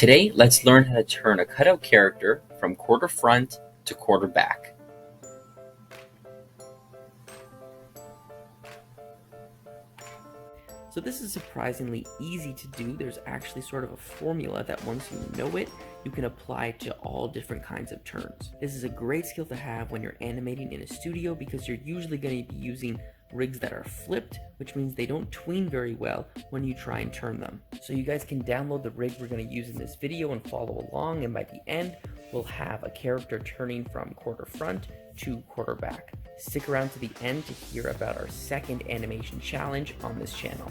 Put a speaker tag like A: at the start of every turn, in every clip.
A: Today, let's learn how to turn a cutout character from quarter front to quarter back.
B: So this is surprisingly easy to do. There's actually sort of a formula that once you know it, you can apply to all different kinds of turns. This is a great skill to have when you're animating in a studio because you're usually going to be using rigs that are flipped, which means they don't tween very well when you try and turn them. So you guys can download the rig we're going to use in this video and follow along, and by the end, we'll have a character turning from quarter front to quarter back. Stick around to the end to hear about our second animation challenge on this channel.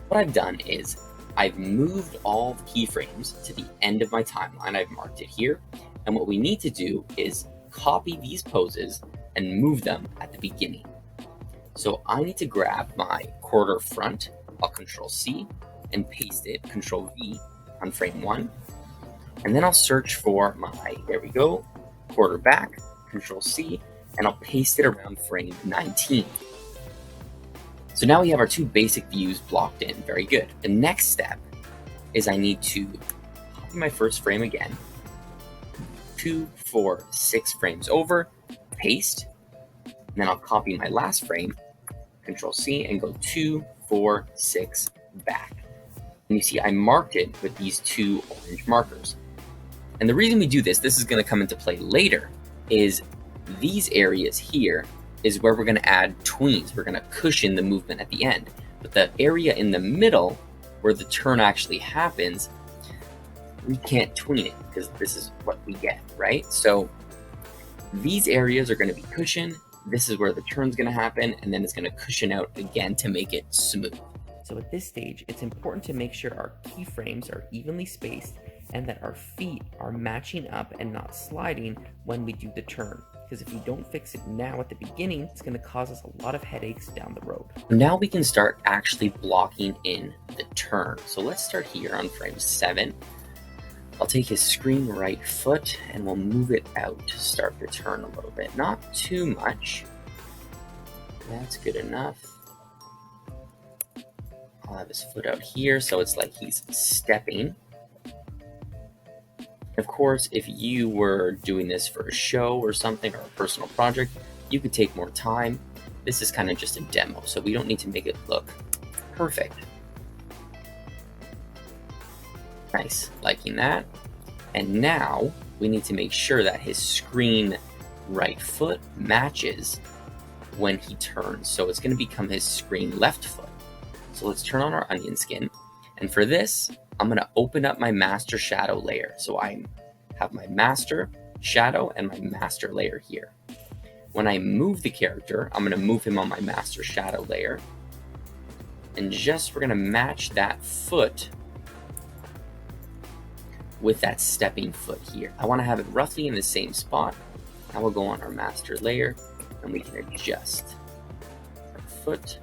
A: What I've done is I've moved all the keyframes to the end of my timeline. I've marked it here. And what we need to do is copy these poses and move them at the beginning. So I need to grab my quarter front, I'll Control C and paste it, Control V on frame 1. And then I'll search for my, there we go, quarter back, Control C, and I'll paste it around frame 19. So now we have our two basic views blocked in. Very good. The next step is I need to copy my first frame again, 2, 4, 6 frames over, paste, and then I'll copy my last frame, Control C, and go 2, 4, 6 back. And you see I marked it with these two orange markers. And the reason we do this is going to come into play later, is these areas here is where we're going to add tweens. We're going to cushion the movement at the end. But the area in the middle where the turn actually happens, we can't tween it because this is what we get, right? So these areas are going to be cushioned. This is where the turn's going to happen, and then it's going to cushion out again to make it smooth.
B: So at this stage, it's important to make sure our keyframes are evenly spaced and that our feet are matching up and not sliding when we do the turn. Because if we don't fix it now at the beginning, it's going to cause us a lot of headaches down the road.
A: Now we can start actually blocking in the turn. So let's start here on frame 7. I'll take his screen right foot and we'll move it out to start the turn a little bit. Not too much. That's good enough. I'll have his foot out here so it's like he's stepping. Of course, if you were doing this for a show or something or a personal project, you could take more time. This is kind of just a demo, so we don't need to make it look perfect. Nice, liking that. And now we need to make sure that his screen right foot matches when he turns. So it's going to become his screen left foot. So let's turn on our onion skin. And for this, I'm going to open up my master shadow layer. So I have my master shadow and my master layer here. When I move the character, I'm going to move him on my master shadow layer. And we're going to match that foot with that stepping foot here. I want to have it roughly in the same spot. Now we'll go on our master layer and we can adjust our foot,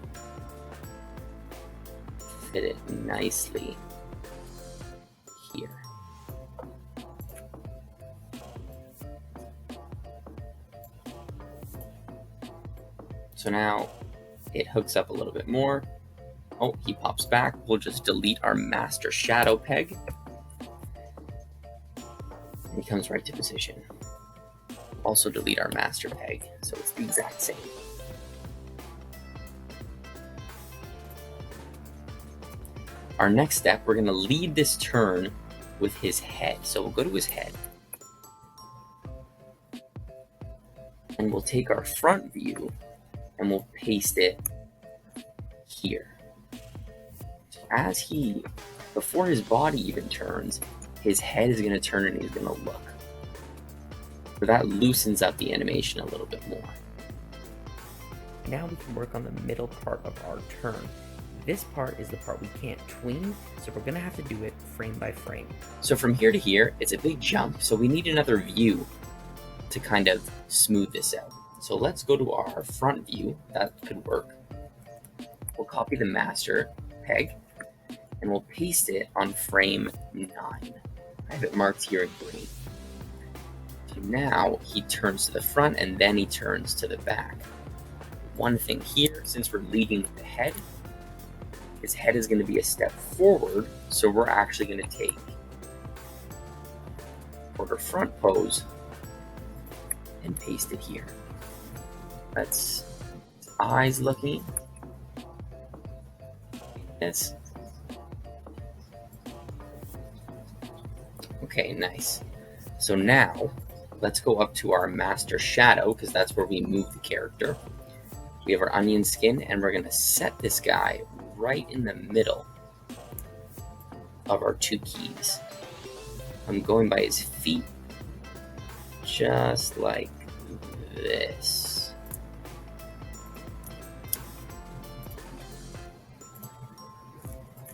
A: fit it nicely here. So now it hooks up a little bit more. Oh, he pops back. We'll just delete our master shadow peg. And he comes right to position. Also delete our master peg, so it's the exact same. Our next step, we're going to lead this turn with his head. So we'll go to his head. And we'll take our front view and we'll paste it here. So before his body even turns, his head is going to turn and he's going to look. So that loosens up the animation a little bit more.
B: Now we can work on the middle part of our turn. This part is the part we can't tween, so we're going to have to do it frame by frame.
A: So from here to here, it's a big jump, so we need another view to kind of smooth this out. So let's go to our front view. That could work. We'll copy the master peg, and we'll paste it on frame 9. I have it marked here in green. So now he turns to the front, and then he turns to the back. One thing here, since we're leading with the head, his head is going to be a step forward, so we're actually going to take quarter front pose and paste it here. That's his eyes looking. Yes. Okay, nice. So now let's go up to our master shadow, because that's where we move the character. We have our onion skin, and we're going to set this guy right in the middle of our two keys. I'm going by his feet, just like this.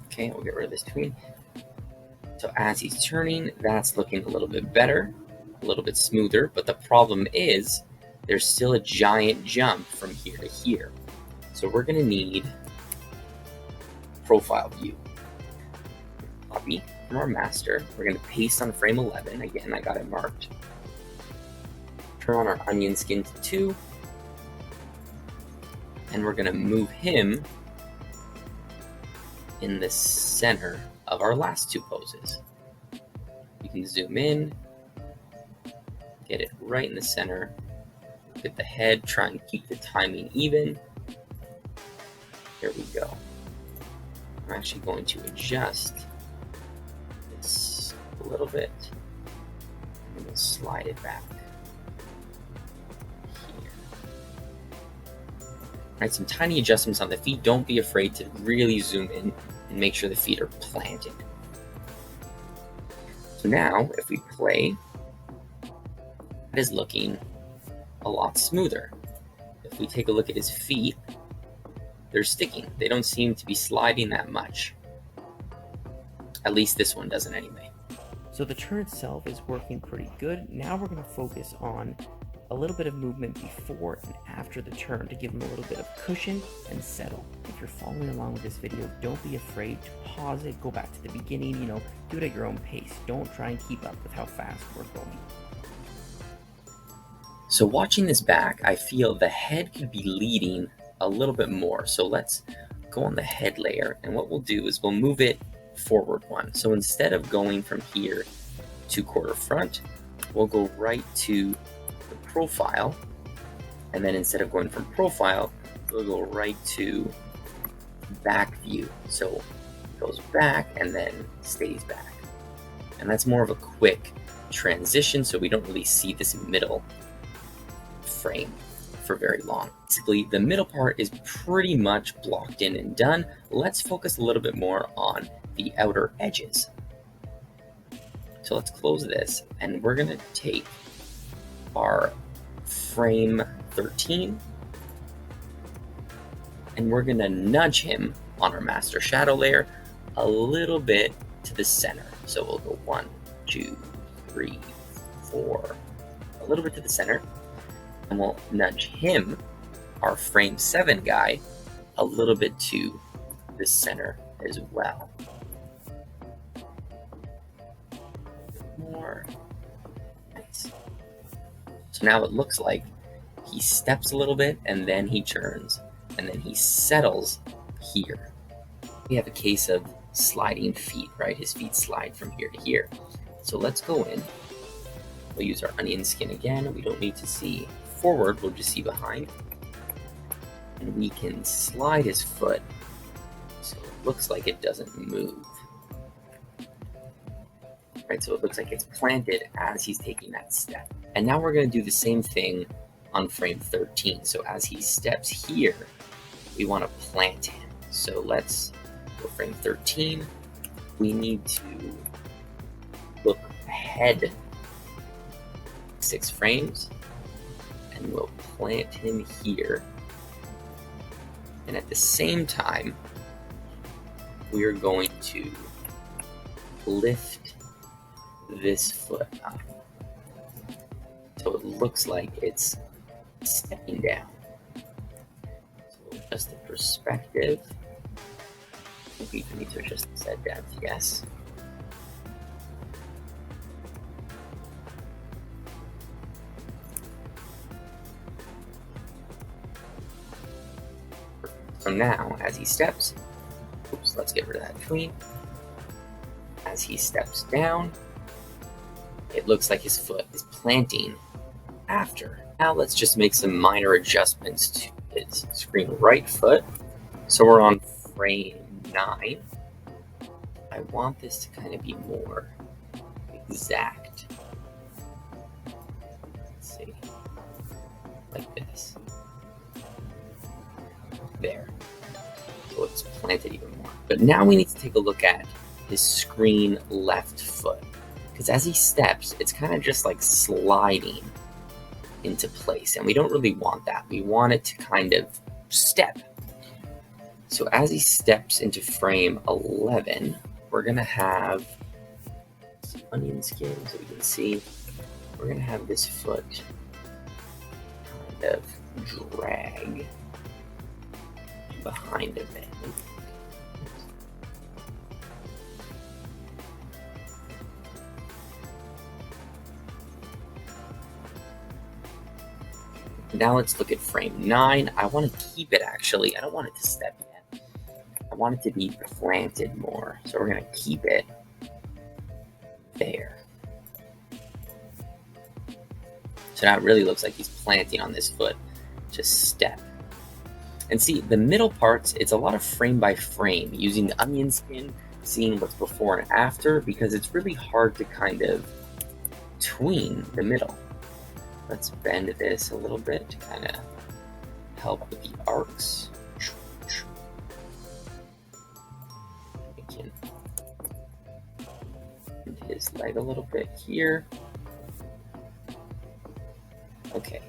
A: Okay, we'll get rid of this tween. So as he's turning, that's looking a little bit better, a little bit smoother, but the problem is there's still a giant jump from here to here. So we're going to need profile view. Copy from our master. We're going to paste on frame 11. Again, I got it marked. Turn on our onion skin to 2. And we're going to move him in the center of our last two poses. You can zoom in, get it right in the center. Look at the head, try and keep the timing even. There we go. I'm actually going to adjust this a little bit, and we'll slide it back here. All right, some tiny adjustments on the feet. Don't be afraid to really zoom in and make sure the feet are planted. So now, if we play, it is looking a lot smoother. If we take a look at his feet, they're sticking. They don't seem to be sliding that much. At least this one doesn't anyway.
B: So the turn itself is working pretty good. Now we're going to focus on a little bit of movement before and after the turn to give him a little bit of cushion and settle. If you're following along with this video, don't be afraid to pause it, go back to the beginning, do it at your own pace. Don't try and keep up with how fast we're going.
A: So watching this back, I feel the head could be leading a little bit more. So let's go on the head layer, and what we'll do is we'll move it forward one. So instead of going from here to quarter front, we'll go right to the profile, and then instead of going from profile, we'll go right to back view. So it goes back and then stays back. And that's more of a quick transition, so we don't really see this middle frame for very long. Basically, the middle part is pretty much blocked in and done. Let's focus a little bit more on the outer edges. So let's close this, and we're going to take our frame 13, and we're going to nudge him on our master shadow layer a little bit to the center. So we'll go 1, 2, 3, 4, a little bit to the center. And we'll nudge him, our frame 7 guy, a little bit to the center as well. More. Nice. So now it looks like he steps a little bit, and then he turns, and then he settles here. We have a case of sliding feet, right? His feet slide from here to here. So let's go in. We'll use our onion skin again. We don't need to see forward, we'll just see behind. And we can slide his foot so it looks like it doesn't move. Right, so it looks like it's planted as he's taking that step. And now we're going to do the same thing on frame 13. So as he steps here, we want to plant him. So let's go frame 13. We need to look ahead 6 frames, and we'll plant him here. And at the same time, we are going to lift this foot up. So it looks like it's stepping down. So we'll adjust the perspective. I think we need to adjust the set depth, yes. So now, as he steps, oops, So let's get rid of that tween. As he steps down, it looks like his foot is planting after. Now let's just make some minor adjustments to his screen right foot. So we're on frame 9. I want this to kind of be more exact. Let's see. Like this. There. So it's planted even more. But now we need to take a look at his screen left foot. Because as he steps, it's kind of just like sliding into place. And we don't really want that. We want it to kind of step. So as he steps into frame 11, we're going to have some onion skin so we can see. We're going to have this foot kind of drag behind a bit. Now let's look at frame 9. I want to keep it actually. I don't want it to step yet. I want it to be planted more. So we're going to keep it there. So now it really looks like he's planting on this foot. Just step. And see, the middle parts, it's a lot of frame by frame, using the onion skin, seeing what's before and after, because it's really hard to kind of tween the middle. Let's bend this a little bit to kind of help with the arcs. We can bend his leg a little bit here. Okay.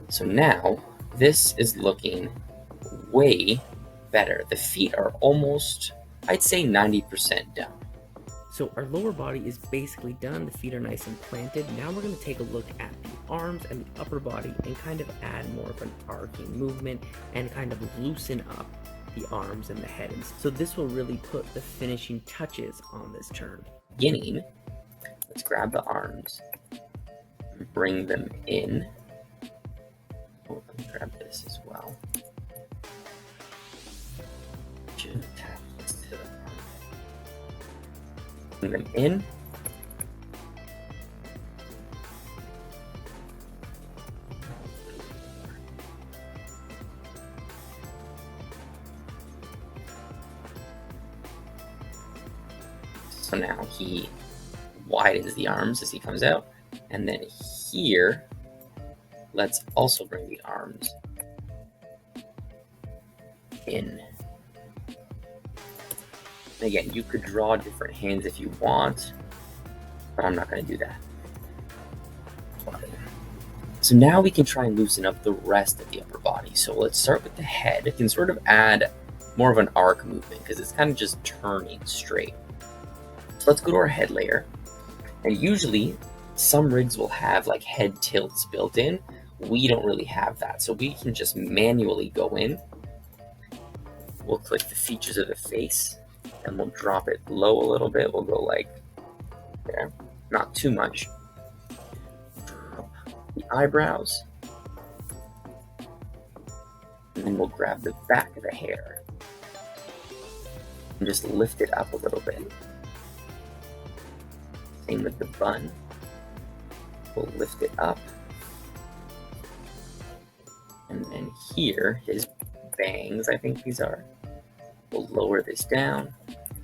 A: So now this is looking way better. The feet are almost, I'd say 90% done.
B: So our lower body is basically done, the feet are nice and planted. Now we're going to take a look at the arms and the upper body and kind of add more of an arcing movement and kind of loosen up the arms and the head. So this will really put the finishing touches on this turn.
A: Beginning, let's grab the arms, bring them in. Oh, let me grab this as well. Should attach this to the arm. Bring them in. So now he widens the arms as he comes out. And then here, let's also bring the arms in. And again, you could draw different hands if you want, but I'm not going to do that. So now we can try and loosen up the rest of the upper body. So let's start with the head. It can sort of add more of an arc movement because it's kind of just turning straight. So let's go to our head layer. And usually some rigs will have like head tilts built in. We don't really have that. So we can just manually go in. We'll click the features of the face and we'll drop it low a little bit. We'll go like there, not too much. Drop the eyebrows. And then we'll grab the back of the hair and just lift it up a little bit. Same with the bun. We'll lift it up. And then here, his bangs, I think these are. We'll lower this down,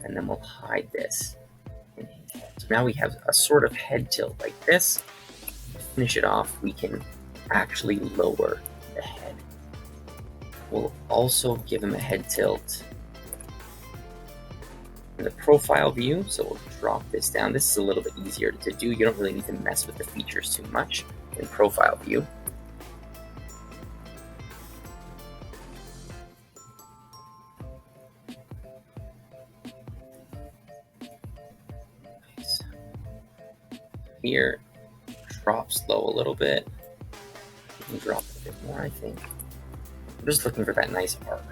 A: and then we'll hide this in his head. So now we have a sort of head tilt like this. To finish it off, we can actually lower the head. We'll also give him a head tilt in the profile view, so we'll drop this down. This is a little bit easier to do. You don't really need to mess with the features too much in profile view. Nice. Here, drops low a little bit. You can drop it a bit more, I think. I'm just looking for that nice arc.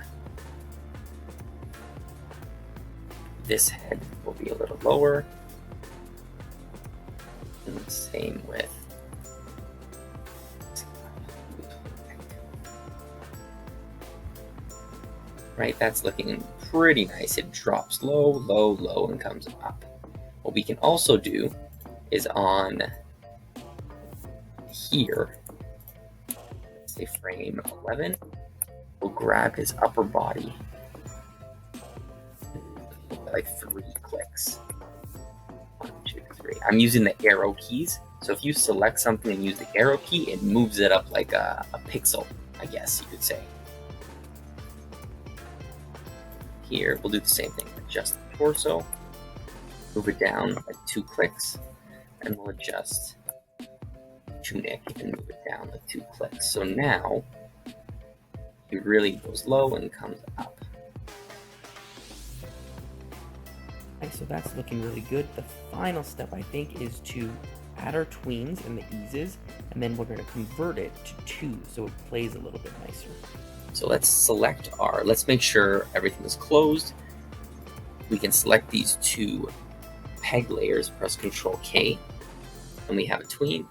A: This head will be a little lower. And the same with right, that's looking pretty nice. It drops low, low, low, and comes up. What we can also do is on here, say frame 11, we'll grab his upper body, like 3 clicks. 1, 2, 3. I'm using the arrow keys. So if you select something and use the arrow key, it moves it up like a pixel, I guess you could say. Here, we'll do the same thing. Adjust the torso, move it down like 2 clicks, and we'll adjust tunic and move it down like 2 clicks. So now it really goes low and comes up.
B: Okay, so that's looking really good. The final step, I think, is to add our tweens and the eases, and then we're going to convert it to 2 so it plays a little bit nicer.
A: So let's make sure everything is closed. We can select these 2 peg layers, press Ctrl K, and we have a tween.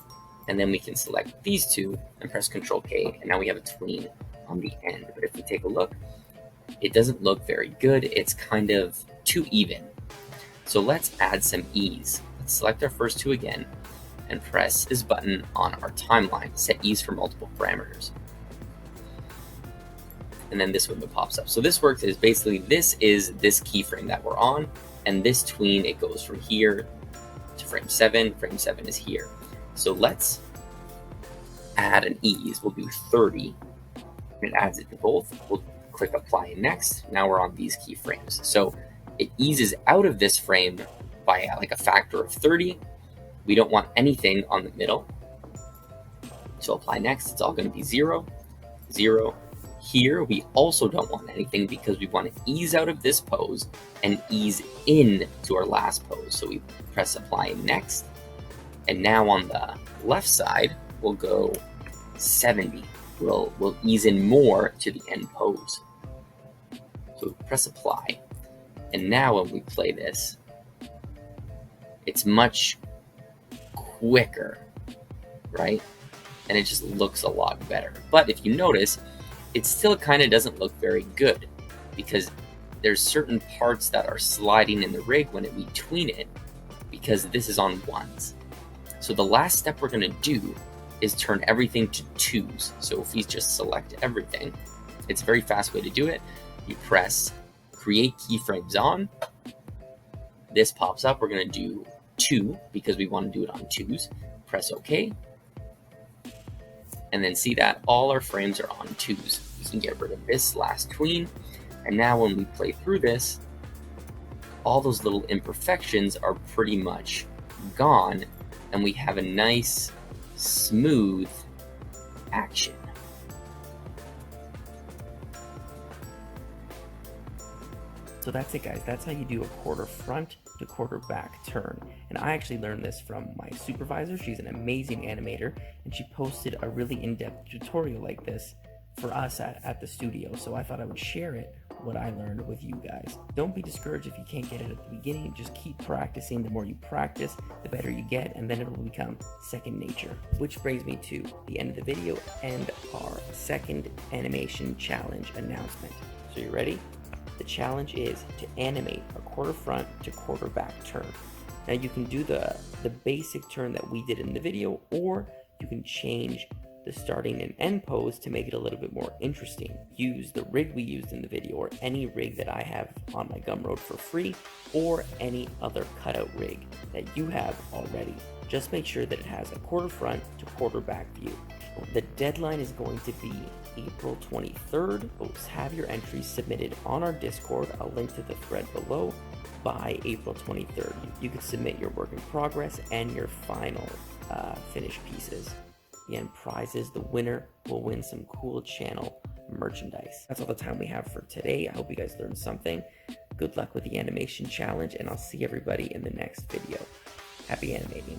A: And then we can select these 2 and press Ctrl K, and now we have a tween on the end. But if we take a look, it doesn't look very good. It's kind of too even. So let's add some ease. Let's select our first 2 again and press this button on our timeline, set ease for multiple parameters. And then this window pops up. So this works is basically this is this keyframe that we're on, and this tween, it goes from here to frame 7. Frame 7 is here. So let's add an ease. We'll do 30. And it adds it to both. We'll click apply next. Now we're on these keyframes. So it eases out of this frame by like a factor of 30. We don't want anything on the middle. So apply next. It's all going to be 0, 0. Here, we also don't want anything because we want to ease out of this pose and ease in to our last pose. So we press apply next. And now on the left side, we'll go 70. We'll ease in more to the end pose. So press apply. And now when we play this, it's much quicker, right? And it just looks a lot better. But if you notice, it still kind of doesn't look very good because there's certain parts that are sliding in the rig when we tween it because this is on 1s. So the last step we're going to do is turn everything to 2s. So if we just select everything, it's a very fast way to do it. You press create keyframes on. This pops up. We're going to do 2 because we want to do it on 2s. Press OK. And then see that all our frames are on 2s. We can get rid of this last tween. And now when we play through this, all those little imperfections are pretty much gone. And we have a nice, smooth action.
B: So that's it, guys. That's how you do a quarter front to quarter back turn. And I actually learned this from my supervisor. She's an amazing animator, and she posted a really in-depth tutorial like this for us at the studio. So I thought I would share it, what I learned, with you guys. Don't be discouraged if you can't get it at the beginning. Just keep practicing. The more you practice, the better you get, and then it will become second nature. Which brings me to the end of the video and our second animation challenge announcement. So you ready? The challenge is to animate a quarter front to quarter back turn. Now you can do the basic turn that we did in the video, or you can change the starting and end pose to make it a little bit more interesting. Use the rig we used in the video, or any rig that I have on my Gumroad for free, or any other cutout rig that you have already. Just make sure that it has a quarter front to quarter back view. The deadline is going to be April 23rd. Have your entries submitted on our Discord. I'll link to the thread below by April 23rd. You can submit your work in progress and your final finished pieces. And prizes, the winner will win some cool channel merchandise. That's all the time we have for today. I hope you guys learned something. Good luck with the animation challenge, and I'll see everybody in the next video. Happy animating.